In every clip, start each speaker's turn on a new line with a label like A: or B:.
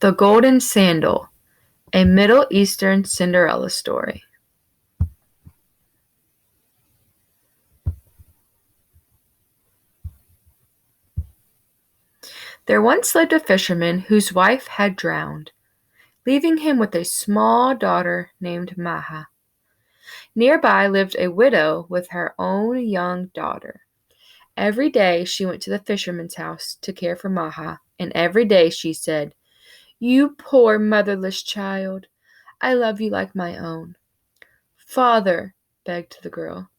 A: The Golden Sandal, a Middle Eastern Cinderella story. There once lived a fisherman whose wife had drowned, leaving him with a small daughter named Maha. Nearby lived a widow with her own young daughter. Every day she went to the fisherman's house to care for Maha, and every day she said, "You poor motherless child, I love you like my own." "Father," begged the girl,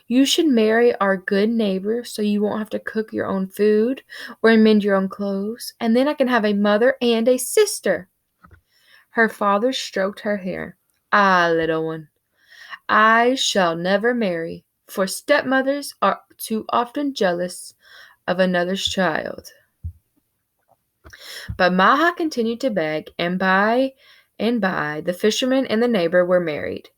A: "you should marry our good neighbor so you won't have to cook your own food or mend your own clothes, and then I can have a mother and a sister." Her father stroked her hair. "Ah, little one, I shall never marry, for stepmothers are too often jealous of another's child." But Maha continued to beg, and by the fisherman and the neighbor were married.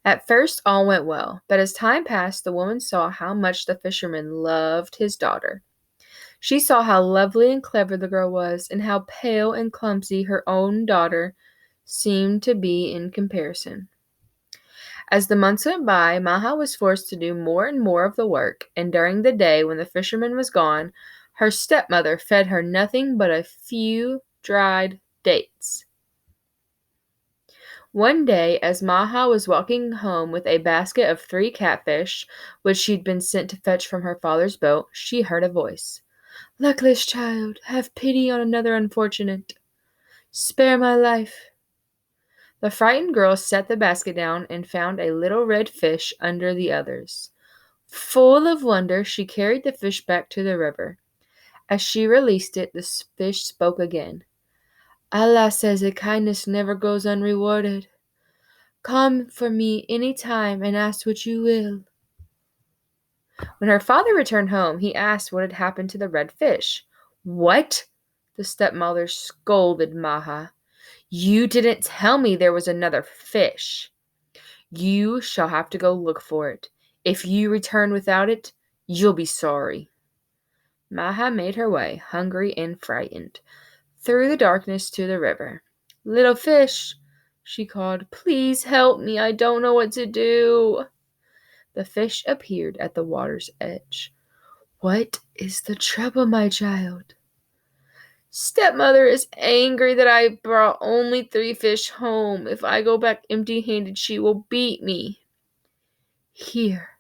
A: At first all went well, but as time passed, the woman saw how much the fisherman loved his daughter. She saw how lovely and clever the girl was, and how pale and clumsy her own daughter seemed to be in comparison. As the months went by, Maha was forced to do more and more of the work, and during the day when the fisherman was gone, her stepmother fed her nothing but a few dried dates. One day, as Maha was walking home with a basket of 3 catfish, which she'd been sent to fetch from her father's boat, she heard a voice. "Luckless child, have pity on another unfortunate. Spare my life." The frightened girl set the basket down and found a little red fish under the others. Full of wonder, she carried the fish back to the river. As she released it, the fish spoke again. "Allah says a kindness never goes unrewarded. Come for me any time and ask what you will." When her father returned home, he asked what had happened to the red fish. "What?" the stepmother scolded Maha. "You didn't tell me there was another fish. You shall have to go look for it. If you return without it, you'll be sorry." Maha made her way, hungry and frightened, through the darkness to the river. "Little fish," she called, "please help me. I don't know what to do." The fish appeared at the water's edge. "What is the trouble, my child?" "Stepmother is angry that I brought only 3 fish home. If I go back empty-handed, she will beat me." "Here,"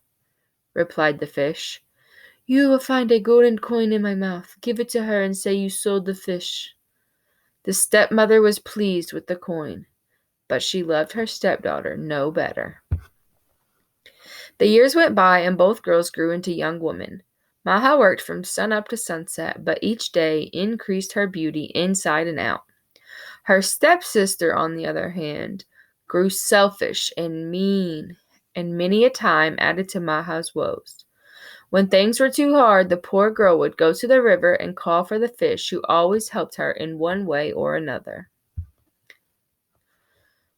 A: replied the fish. "You will find a golden coin in my mouth. Give it to her and say you sold the fish." The stepmother was pleased with the coin, but she loved her stepdaughter no better. The years went by, and both girls grew into young women. Maha worked from sunup to sunset, but each day increased her beauty inside and out. Her stepsister, on the other hand, grew selfish and mean, and many a time added to Maha's woes. When things were too hard, the poor girl would go to the river and call for the fish, who always helped her in one way or another.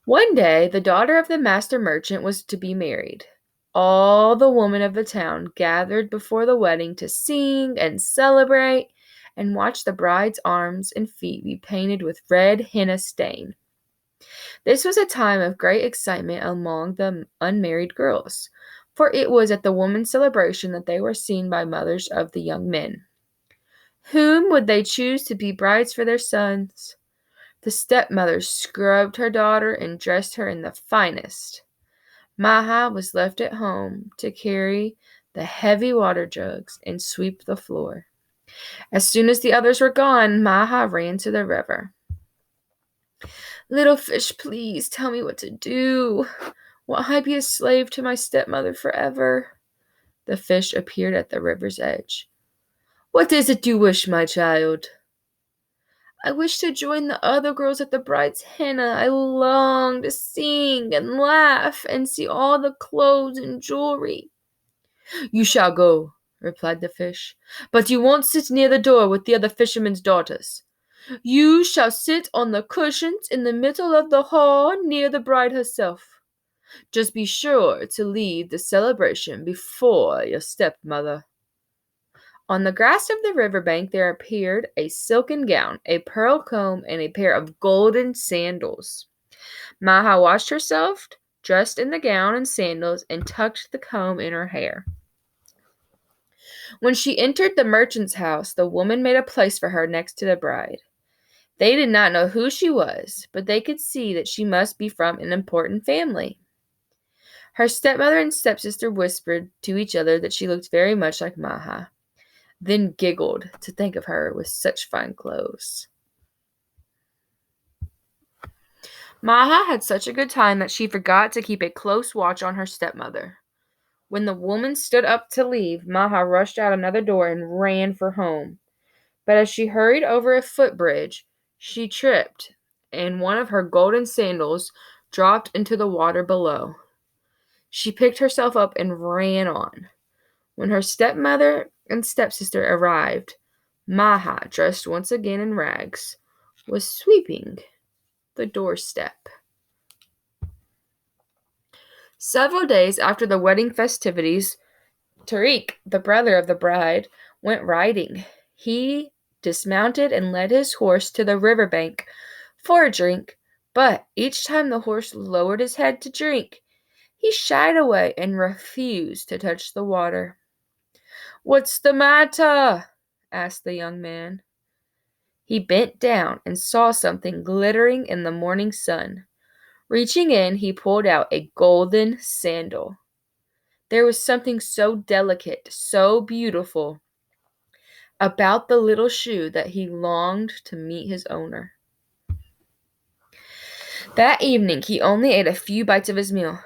A: One day, the daughter of the master merchant was to be married. All the women of the town gathered before the wedding to sing and celebrate and watch the bride's arms and feet be painted with red henna stain. This was a time of great excitement among the unmarried girls, for it was at the women's celebration that they were seen by mothers of the young men. Whom would they choose to be brides for their sons? The stepmother scrubbed her daughter and dressed her in the finest. Maha was left at home to carry the heavy water jugs and sweep the floor. As soon as the others were gone, Maha ran to the river. "Little fish, please tell me what to do. Will I be a slave to my stepmother forever?" The fish appeared at the river's edge. "What is it you wish, my child?" "I wish to join the other girls at the bride's henna. I long to sing and laugh and see all the clothes and jewelry." "You shall go," replied the fish, "but you won't sit near the door with the other fishermen's daughters. You shall sit on the cushions in the middle of the hall near the bride herself. Just be sure to leave the celebration before your stepmother." On the grass of the river bank there appeared a silken gown, a pearl comb, and a pair of golden sandals. Maha washed herself, dressed in the gown and sandals, and tucked the comb in her hair. When she entered the merchant's house, the woman made a place for her next to the bride. They did not know who she was, but they could see that she must be from an important family. Her stepmother and stepsister whispered to each other that she looked very much like Maha, then giggled to think of her with such fine clothes. Maha had such a good time that she forgot to keep a close watch on her stepmother. When the woman stood up to leave, Maha rushed out another door and ran for home. But as she hurried over a footbridge, she tripped, and one of her golden sandals dropped into the water below. She picked herself up and ran on. When her stepmother and stepsister arrived, Maha, dressed once again in rags, was sweeping the doorstep. Several days after the wedding festivities, Tariq, the brother of the bride, went riding. He dismounted and led his horse to the river bank for a drink, but each time the horse lowered his head to drink, he shied away and refused to touch the water. "What's the matter?" asked the young man. He bent down and saw something glittering in the morning sun. Reaching in, he pulled out a golden sandal. There was something so delicate, so beautiful about the little shoe that he longed to meet his owner. That evening, he only ate a few bites of his meal.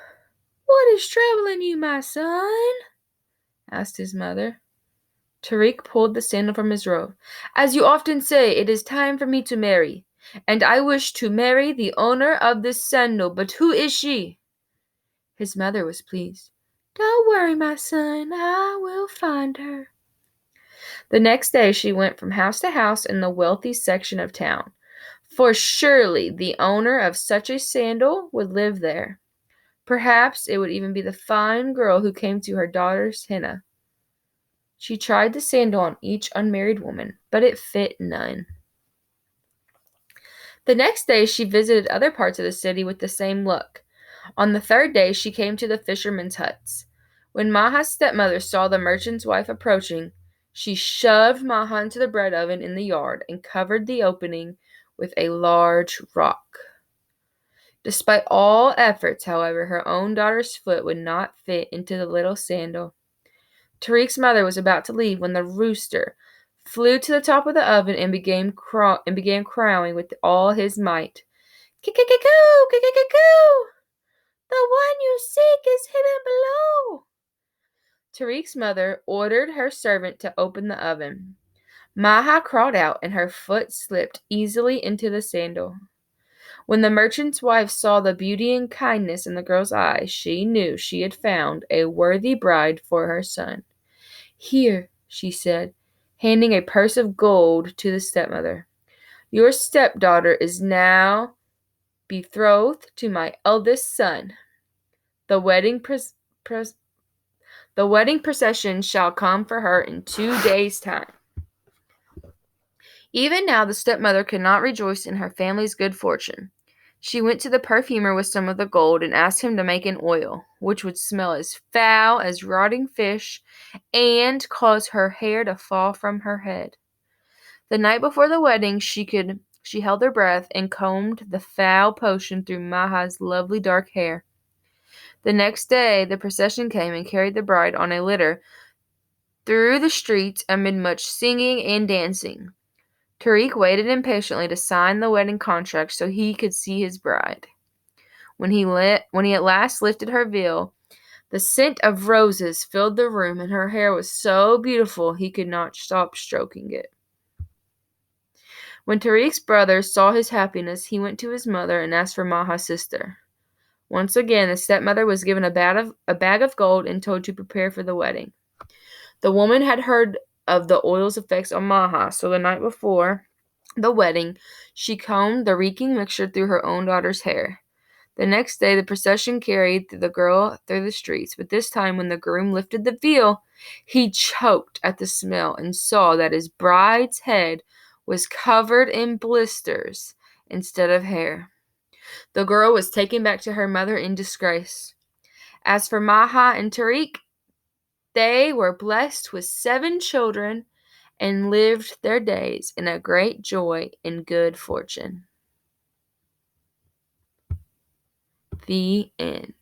A: "What is troubling you, my son?" asked his mother. Tariq pulled the sandal from his robe. "As you often say, it is time for me to marry, and I wish to marry the owner of this sandal, but who is she?" His mother was pleased. "Don't worry, my son, I will find her." The next day she went from house to house in the wealthy section of town, for surely the owner of such a sandal would live there. Perhaps it would even be the fine girl who came to her daughter's henna. She tried the sandal on each unmarried woman, but it fit none. The next day she visited other parts of the city with the same luck. On the third day she came to the fishermen's huts. When Maha's stepmother saw the merchant's wife approaching, she shoved Maha into the bread oven in the yard and covered the opening with a large rock. Despite all efforts, however, her own daughter's foot would not fit into the little sandal. Tariq's mother was about to leave when the rooster flew to the top of the oven and began crowing with all his might. "Kick-kick-kick-coo! Kick-kick-kick-coo! The one you seek is hidden below." Tariq's mother ordered her servant to open the oven. Maha crawled out, and her foot slipped easily into the sandal. When the merchant's wife saw the beauty and kindness in the girl's eyes, she knew she had found a worthy bride for her son. "Here," she said, handing a purse of gold to the stepmother. "Your stepdaughter is now betrothed to my eldest son. The wedding procession shall come for her in 2 days' time." Even now the stepmother could not rejoice in her family's good fortune. She went to the perfumer with some of the gold and asked him to make an oil, which would smell as foul as rotting fish and cause her hair to fall from her head. The night before the wedding, she held her breath and combed the foul potion through Maha's lovely dark hair. The next day, the procession came and carried the bride on a litter through the streets amid much singing and dancing. Tariq waited impatiently to sign the wedding contract so he could see his bride. When he at last lifted her veil, the scent of roses filled the room, and her hair was so beautiful he could not stop stroking it. When Tariq's brother saw his happiness, he went to his mother and asked for Maha's sister. Once again, the stepmother was given a bag of gold and told to prepare for the wedding. The woman had heard of the oil's effects on Maha, so the night before the wedding, she combed the reeking mixture through her own daughter's hair. The next day, the procession carried the girl through the streets, but this time, when the groom lifted the veil, he choked at the smell and saw that his bride's head was covered in blisters instead of hair. The girl was taken back to her mother in disgrace. As for Maha and Tariq, they were blessed with 7 children and lived their days in a great joy and good fortune. The end.